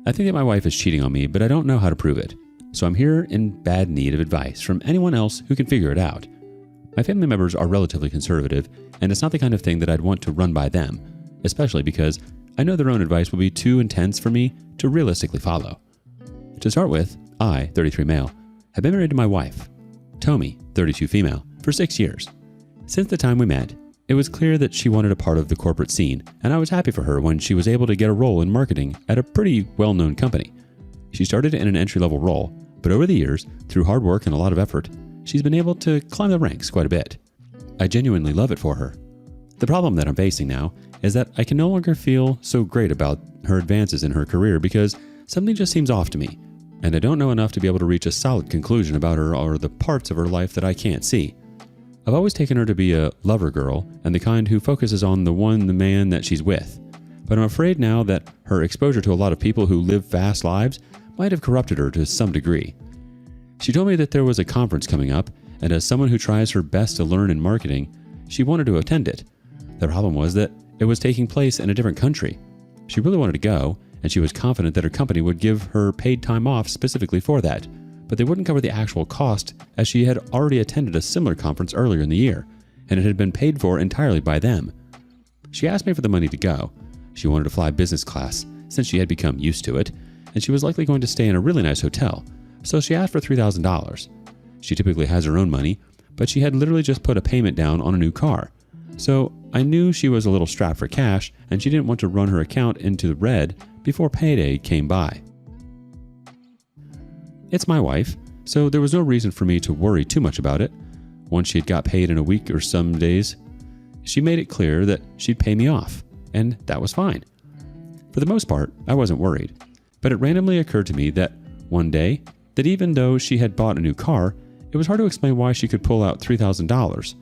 I think that my wife is cheating on me, but I don't know how to prove it. So I'm here in bad need of advice from anyone else who can figure it out. My family members are relatively conservative, and it's not the kind of thing that I'd want to run by them, especially because I know their own advice will be too intense for me to realistically follow. To start with, I, 33 male, have been married to my wife, Tomi, 32 female, for 6 years. Since the time we met, it was clear that she wanted a part of the corporate scene, and I was happy for her when she was able to get a role in marketing at a pretty well-known company. She started in an entry-level role, but over the years, through hard work and a lot of effort, she's been able to climb the ranks quite a bit. I genuinely love it for her. The problem that I'm facing now is that I can no longer feel so great about her advances in her career because something just seems off to me, and I don't know enough to be able to reach a solid conclusion about her or the parts of her life that I can't see. I've always taken her to be a lover girl and the kind who focuses on the man that she's with. But I'm afraid now that her exposure to a lot of people who live fast lives might have corrupted her to some degree. She told me that there was a conference coming up, and as someone who tries her best to learn in marketing, she wanted to attend it. The problem was that it was taking place in a different country. She really wanted to go, and she was confident that her company would give her paid time off specifically for that. But they wouldn't cover the actual cost, as she had already attended a similar conference earlier in the year, and it had been paid for entirely by them. She asked me for the money to go. She wanted to fly business class, since she had become used to it, and she was likely going to stay in a really nice hotel, so she asked for $3,000. She typically has her own money, but she had literally just put a payment down on a new car. So I knew she was a little strapped for cash, and she didn't want to run her account into the red before payday came by. It's my wife, so there was no reason for me to worry too much about it. Once she had got paid in a week or some days, she made it clear that she'd pay me off, and that was fine. For the most part, I wasn't worried, but it randomly occurred to me that one day, that even though she had bought a new car, it was hard to explain why she could pull out $3,000.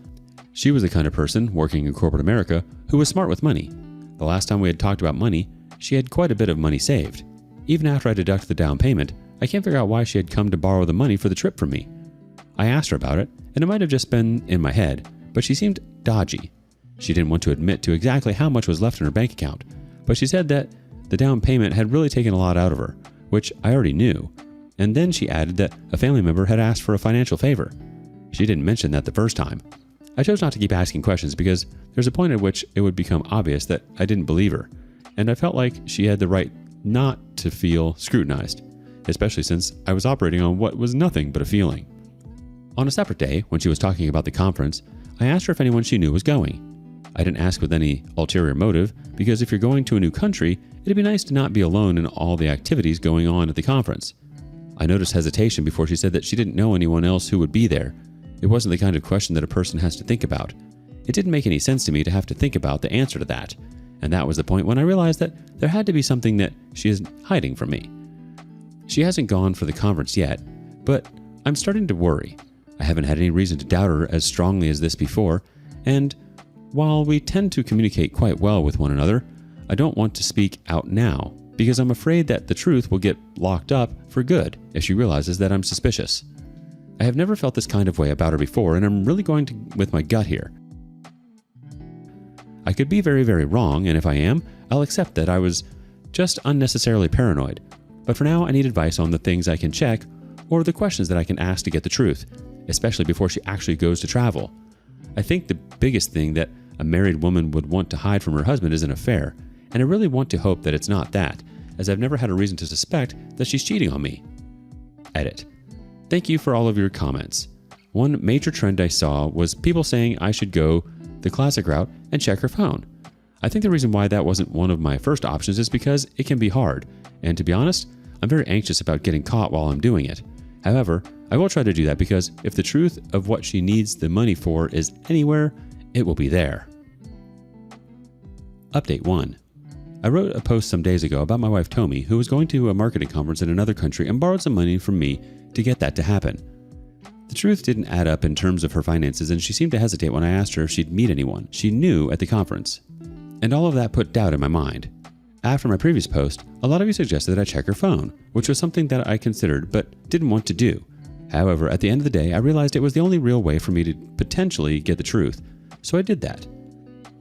She was the kind of person, working in corporate America, who was smart with money. The last time we had talked about money, she had quite a bit of money saved. Even after I deduct the down payment, I can't figure out why she had come to borrow the money for the trip from me. I asked her about it, and it might have just been in my head, but she seemed dodgy. She didn't want to admit to exactly how much was left in her bank account, but she said that the down payment had really taken a lot out of her, which I already knew. And then she added that a family member had asked for a financial favor. She didn't mention that the first time. I chose not to keep asking questions because there's a point at which it would become obvious that I didn't believe her, and I felt like she had the right not to feel scrutinized, especially since I was operating on what was nothing but a feeling. On a separate day, when she was talking about the conference, I asked her if anyone she knew was going. I didn't ask with any ulterior motive, because if you're going to a new country, it'd be nice to not be alone in all the activities going on at the conference. I noticed hesitation before she said that she didn't know anyone else who would be there. It wasn't the kind of question that a person has to think about. It didn't make any sense to me to have to think about the answer to that, and that was the point when I realized that there had to be something that she is hiding from me. She hasn't gone for the conference yet, but I'm starting to worry. I haven't had any reason to doubt her as strongly as this before, and while we tend to communicate quite well with one another, I don't want to speak out now because I'm afraid that the truth will get locked up for good if she realizes that I'm suspicious. I have never felt this kind of way about her before, and I'm really going with my gut here. I could be very, very wrong, and if I am, I'll accept that I was just unnecessarily paranoid. But for now, I need advice on the things I can check or the questions that I can ask to get the truth, especially before she actually goes to travel. I think the biggest thing that a married woman would want to hide from her husband is an affair, and I really want to hope that it's not that, as I've never had a reason to suspect that she's cheating on me. Edit. Thank you for all of your comments. One major trend I saw was people saying I should go the classic route and check her phone. I think the reason why that wasn't one of my first options is because it can be hard, and to be honest, I'm very anxious about getting caught while I'm doing it. However, I will try to do that because if the truth of what she needs the money for is anywhere, it will be there. Update 1. I wrote a post some days ago about my wife Tomi, who was going to a marketing conference in another country and borrowed some money from me to get that to happen. The truth didn't add up in terms of her finances, and she seemed to hesitate when I asked her if she'd meet anyone she knew at the conference. And all of that put doubt in my mind. After my previous post, a lot of you suggested that I check her phone, which was something that I considered but didn't want to do. However, at the end of the day, I realized it was the only real way for me to potentially get the truth, so I did that.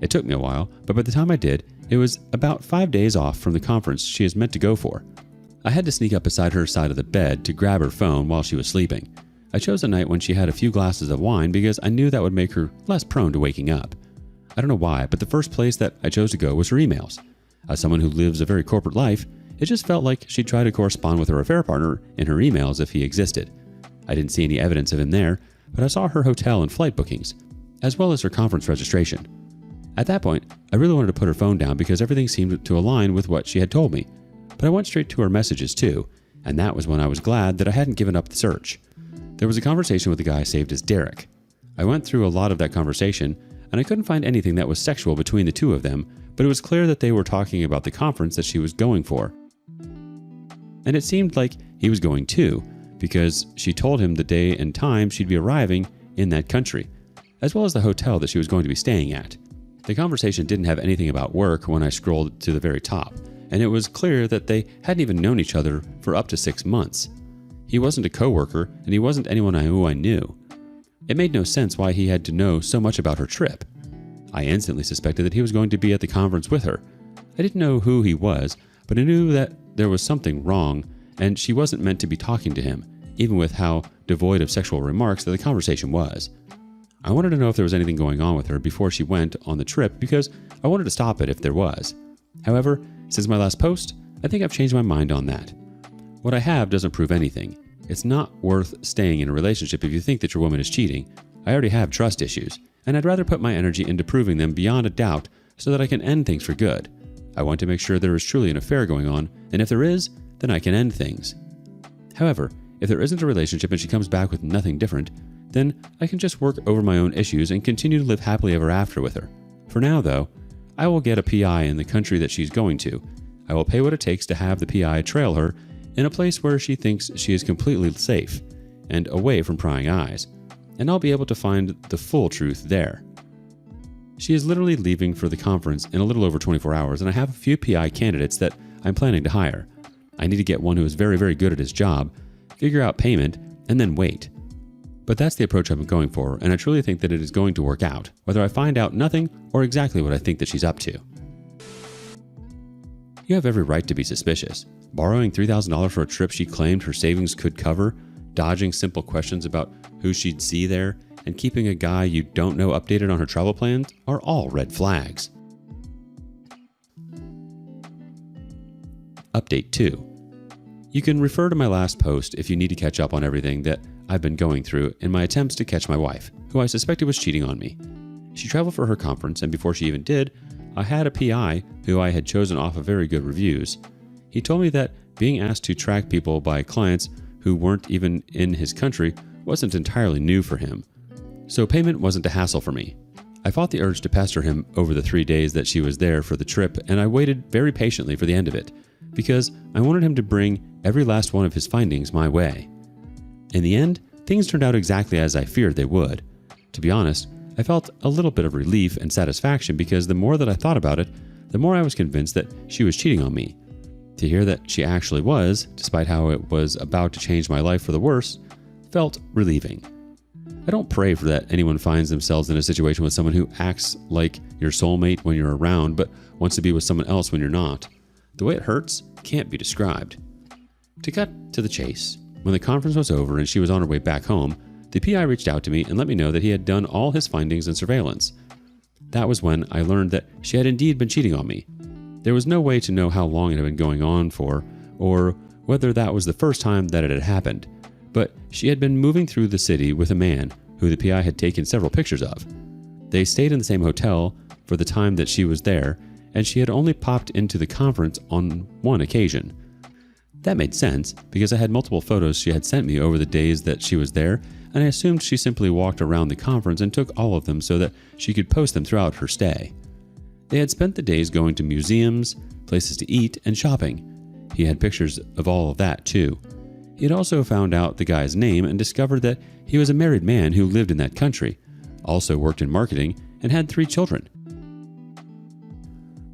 It took me a while, but by the time I did, it was about 5 days off from the conference she is meant to go for. I had to sneak up beside her side of the bed to grab her phone while she was sleeping. I chose a night when she had a few glasses of wine because I knew that would make her less prone to waking up. I don't know why, but the first place that I chose to go was her emails. As someone who lives a very corporate life, it just felt like she'd try to correspond with her affair partner in her emails if he existed. I didn't see any evidence of him there, but I saw her hotel and flight bookings, as well as her conference registration. At that point, I really wanted to put her phone down because everything seemed to align with what she had told me. But I went straight to her messages too, and that was when I was glad that I hadn't given up the search. There was a conversation with a guy saved as Derek. I went through a lot of that conversation, and I couldn't find anything that was sexual between the two of them, but it was clear that they were talking about the conference that she was going for. And it seemed like he was going too, because she told him the day and time she'd be arriving in that country, as well as the hotel that she was going to be staying at. The conversation didn't have anything about work when I scrolled to the very top, and it was clear that they hadn't even known each other for up to 6 months. He wasn't a coworker, and he wasn't anyone who I knew. It made no sense why he had to know so much about her trip. I instantly suspected that he was going to be at the conference with her. I didn't know who he was, but I knew that there was something wrong, and she wasn't meant to be talking to him, even with how devoid of sexual remarks that the conversation was. I wanted to know if there was anything going on with her before she went on the trip because I wanted to stop it if there was. However, since my last post, I think I've changed my mind on that. What I have doesn't prove anything. It's not worth staying in a relationship if you think that your woman is cheating. I already have trust issues, and I'd rather put my energy into proving them beyond a doubt so that I can end things for good. I want to make sure there is truly an affair going on, and if there is, then I can end things. However, if there isn't a relationship and she comes back with nothing different, then I can just work over my own issues and continue to live happily ever after with her. For now, though, I will get a PI in the country that she's going to. I will pay what it takes to have the PI trail her in a place where she thinks she is completely safe and away from prying eyes, and I'll be able to find the full truth there. She is literally leaving for the conference in a little over 24 hours, and I have a few PI candidates that I'm planning to hire. I need to get one who is very, very good at his job, figure out payment, and then wait. But that's the approach I'm going for, and I truly think that it is going to work out, whether I find out nothing or exactly what I think that she's up to. You have every right to be suspicious. Borrowing $3,000 for a trip she claimed her savings could cover, dodging simple questions about who she'd see there, and keeping a guy you don't know updated on her travel plans are all red flags. Update 2. You can refer to my last post if you need to catch up on everything that I've been going through in my attempts to catch my wife, who I suspected was cheating on me. She traveled for her conference, and before she even did, I had a PI who I had chosen off of very good reviews. He told me that being asked to track people by clients who weren't even in his country wasn't entirely new for him. So payment wasn't a hassle for me. I fought the urge to pester him over the 3 days that she was there for the trip, and I waited very patiently for the end of it, because I wanted him to bring every last one of his findings my way. In the end, things turned out exactly as I feared they would. To be honest, I felt a little bit of relief and satisfaction because the more that I thought about it, the more I was convinced that she was cheating on me. To hear that she actually was, despite how it was about to change my life for the worse, felt relieving. I don't pray for that anyone finds themselves in a situation with someone who acts like your soulmate when you're around, but wants to be with someone else when you're not. The way it hurts can't be described. To cut to the chase, when the conference was over and she was on her way back home, the PI reached out to me and let me know that he had done all his findings and surveillance. That was when I learned that she had indeed been cheating on me. There was no way to know how long it had been going on for, or whether that was the first time that it had happened, but she had been moving through the city with a man who the PI had taken several pictures of. They stayed in the same hotel for the time that she was there, and she had only popped into the conference on one occasion. That made sense, because I had multiple photos she had sent me over the days that she was there, and I assumed she simply walked around the conference and took all of them so that she could post them throughout her stay. They had spent the days going to museums, places to eat, and shopping. He had pictures of all of that, too. He had also found out the guy's name and discovered that he was a married man who lived in that country, also worked in marketing, and had 3 children.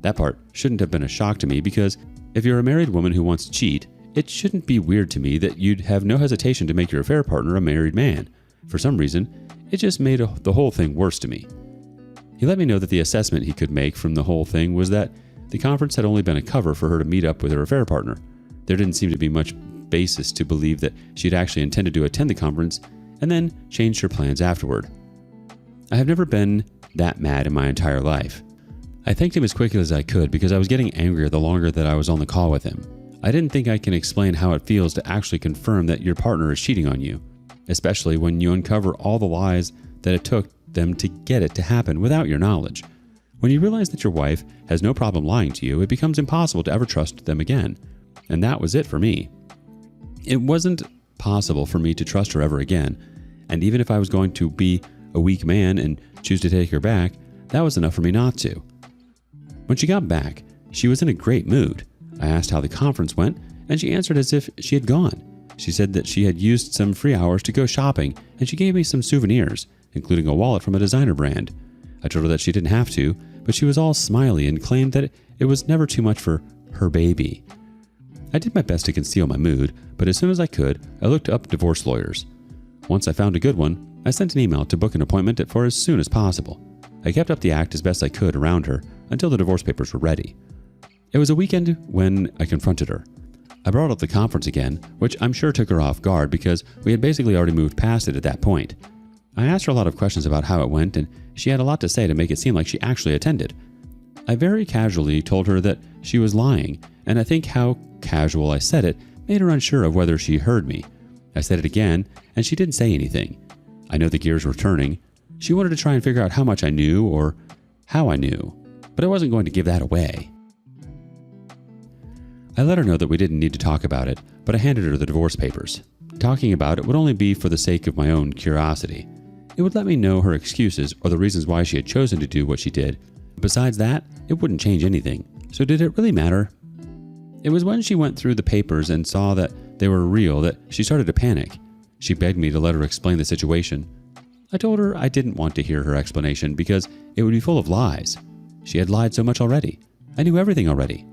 That part shouldn't have been a shock to me because if you're a married woman who wants to cheat, it shouldn't be weird to me that you'd have no hesitation to make your affair partner a married man. For some reason, it just made the whole thing worse to me. He let me know that the assessment he could make from the whole thing was that the conference had only been a cover for her to meet up with her affair partner. There didn't seem to be much basis to believe that she'd actually intended to attend the conference and then changed her plans afterward. I have never been that mad in my entire life. I thanked him as quickly as I could because I was getting angrier the longer that I was on the call with him. I didn't think I can explain how it feels to actually confirm that your partner is cheating on you, especially when you uncover all the lies that it took them to get it to happen without your knowledge. When you realize that your wife has no problem lying to you, it becomes impossible to ever trust them again. And that was it for me. It wasn't possible for me to trust her ever again, and even if I was going to be a weak man and choose to take her back, that was enough for me not to. When she got back, she was in a great mood. I asked how the conference went, and she answered as if she had gone. She said that she had used some free hours to go shopping, and she gave me some souvenirs, including a wallet from a designer brand. I told her that she didn't have to, but she was all smiley and claimed that it was never too much for her baby. I did my best to conceal my mood, but as soon as I could, I looked up divorce lawyers. Once I found a good one, I sent an email to book an appointment for as soon as possible. I kept up the act as best I could around her until the divorce papers were ready. It was a weekend when I confronted her. I brought up the conference again, which I'm sure took her off guard because we had basically already moved past it at that point. I asked her a lot of questions about how it went, and she had a lot to say to make it seem like she actually attended. I very casually told her that she was lying, and I think how casual I said it made her unsure of whether she heard me. I said it again, and she didn't say anything. I know the gears were turning. She wanted to try and figure out how much I knew or how I knew, but I wasn't going to give that away. I let her know that we didn't need to talk about it, but I handed her the divorce papers. Talking about it would only be for the sake of my own curiosity. It would let me know her excuses or the reasons why she had chosen to do what she did. Besides that, it wouldn't change anything. So did it really matter? It was when she went through the papers and saw that they were real that she started to panic. She begged me to let her explain the situation. I told her I didn't want to hear her explanation because it would be full of lies. She had lied so much already. I knew everything already.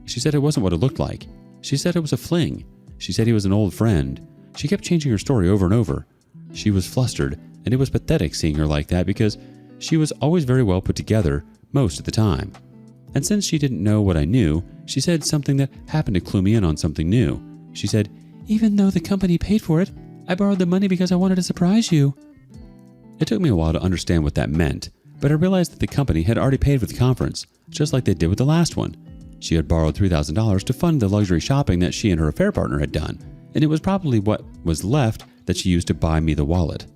She said it wasn't what it looked like. She said it was a fling. She said he was an old friend. She kept changing her story over and over. She was flustered, and it was pathetic seeing her like that because she was always very well put together most of the time. And since she didn't know what I knew, she said something that happened to clue me in on something new. She said, "Even though the company paid for it, I borrowed the money because I wanted to surprise you." It took me a while to understand what that meant, but I realized that the company had already paid for the conference, just like they did with the last one. She had borrowed $3,000 to fund the luxury shopping that she and her affair partner had done, and it was probably what was left that she used to buy me the wallet.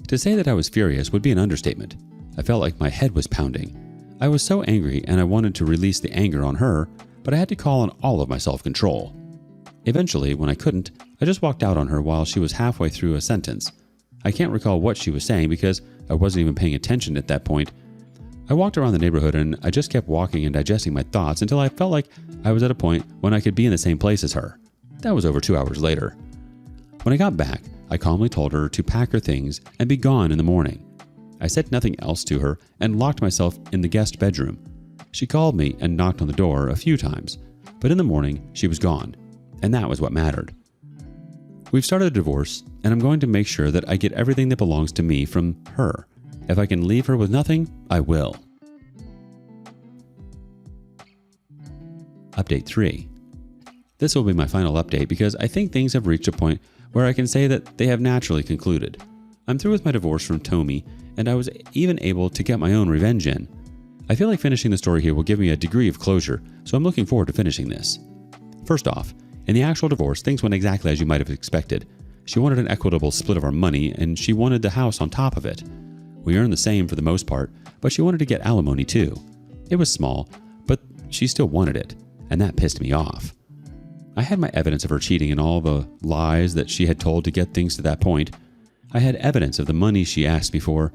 To say that I was furious would be an understatement. I felt like my head was pounding. I was so angry and I wanted to release the anger on her, but I had to call on all of my self-control. Eventually, when I couldn't, I just walked out on her while she was halfway through a sentence. I can't recall what she was saying because I wasn't even paying attention at that point. I walked around the neighborhood and I just kept walking and digesting my thoughts until I felt like I was at a point when I could be in the same place as her. That was over 2 hours later. When I got back, I calmly told her to pack her things and be gone in the morning. I said nothing else to her and locked myself in the guest bedroom. She called me and knocked on the door a few times, but in the morning she was gone, and that was what mattered. We've started a divorce, and I'm going to make sure that I get everything that belongs to me from her. If I can leave her with nothing, I will. Update 3. This will be my final update because I think things have reached a point where I can say that they have naturally concluded. I'm through with my divorce from Tommy, and I was even able to get my own revenge in. I feel like finishing the story here will give me a degree of closure, so I'm looking forward to finishing this. First off, in the actual divorce, things went exactly as you might have expected. She wanted an equitable split of our money, and she wanted the house on top of it. We earned the same for the most part, but she wanted to get alimony too. It was small, but she still wanted it, and that pissed me off. I had my evidence of her cheating and all the lies that she had told to get things to that point. I had evidence of the money she asked me for.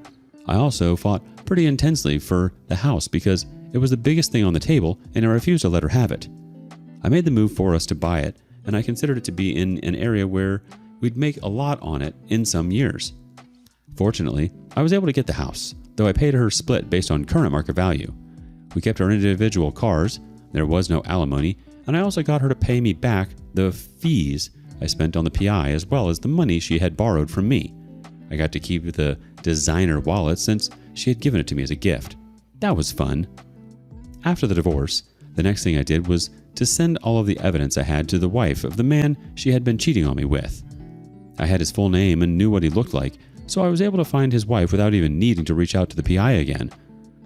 I also fought pretty intensely for the house because it was the biggest thing on the table and I refused to let her have it. I made the move for us to buy it, and I considered it to be in an area where we'd make a lot on it in some years. Fortunately, I was able to get the house, though I paid her split based on current market value. We kept our individual cars, there was no alimony, and I also got her to pay me back the fees I spent on the PI as well as the money she had borrowed from me. I got to keep the designer wallet since she had given it to me as a gift. That was fun. After the divorce, The next thing I did was to send all of the evidence I had to the wife of the man she had been cheating on me with. I had his full name and knew what he looked like, so I was able to find his wife without even needing to reach out to the PI again.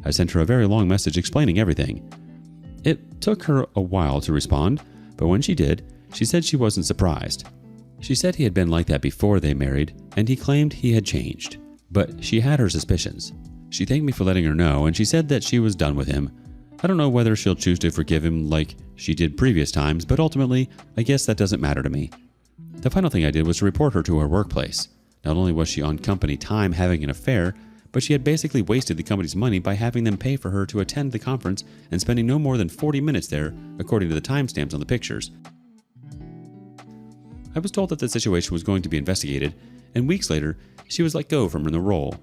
I sent her a very long message explaining everything. It took her a while to respond, but when she did, she said she wasn't surprised. She said he had been like that before they married, and he claimed he had changed, but she had her suspicions. She thanked me for letting her know, and she said that she was done with him. I don't know whether she'll choose to forgive him like she did previous times, but ultimately, I guess that doesn't matter to me. The final thing I did was to report her to her workplace. Not only was she on company time having an affair, but she had basically wasted the company's money by having them pay for her to attend the conference and spending no more than 40 minutes there, according to the timestamps on the pictures. I was told that the situation was going to be investigated, and weeks later, she was let go from the role.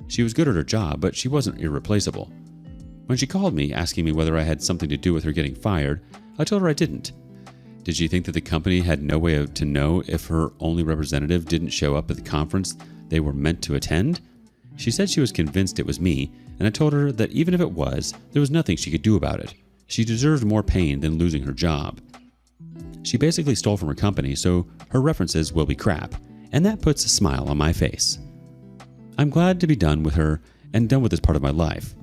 She was good at her job, but she wasn't irreplaceable. When she called me, asking me whether I had something to do with her getting fired, I told her I didn't. Did she think that the company had no way to know if her only representative didn't show up at the conference they were meant to attend? She said she was convinced it was me, and I told her that even if it was, there was nothing she could do about it. She deserved more pain than losing her job. She basically stole from her company, so her references will be crap, and that puts a smile on my face. I'm glad to be done with her and done with this part of my life.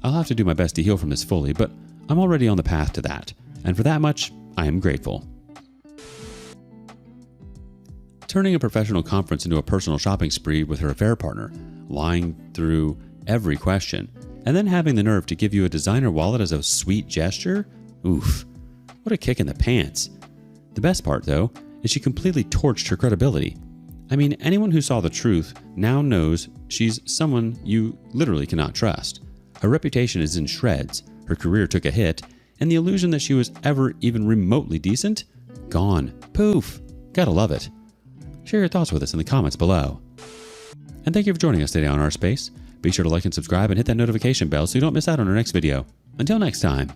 I'll have to do my best to heal from this fully, but I'm already on the path to that, and for that much, I am grateful. Turning a professional conference into a personal shopping spree with her affair partner, lying through every question, and then having the nerve to give you a designer wallet as a sweet gesture? Oof, what a kick in the pants. The best part, though, is she completely torched her credibility. I mean, anyone who saw the truth now knows she's someone you literally cannot trust. Her reputation is in shreds, her career took a hit, and the illusion that she was ever even remotely decent? Gone. Poof. Gotta love it. Share your thoughts with us in the comments below. And thank you for joining us today on Our Space. Be sure to like and subscribe and hit that notification bell so you don't miss out on our next video. Until next time.